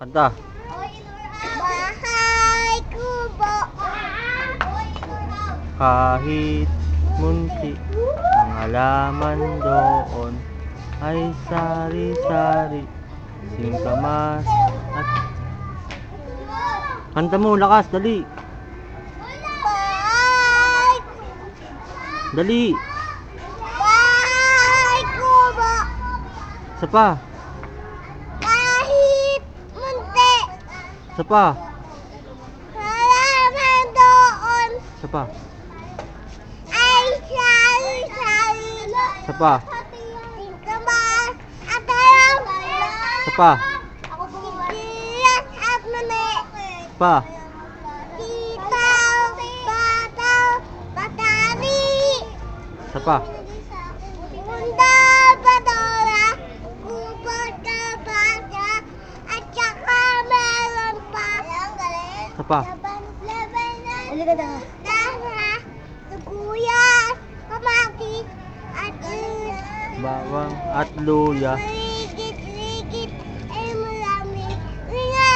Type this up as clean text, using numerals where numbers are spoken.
Kanta. Bahay kubo. Kahit munti ang halaman doon ay sari-sari, singkamas at... Kanta mo, lakas, dali. Bahay. Dali. Bahay kubo. Isa pa. Kahit munti. Isa pa. Halaman doon Isa pa. ay sari-sari. Isa pa. Singkamas at talam. Isa pa. Sibuyas at mani. Isa pa. Sitaw, bataw, batari. Isa pa. Bunda, badora, kupot na bata, at saka meron pa. Isa pa. Laban na. Dara, sibuyas, kamatis, at Bawang at luya. ligit-ligit ay maraming ringa.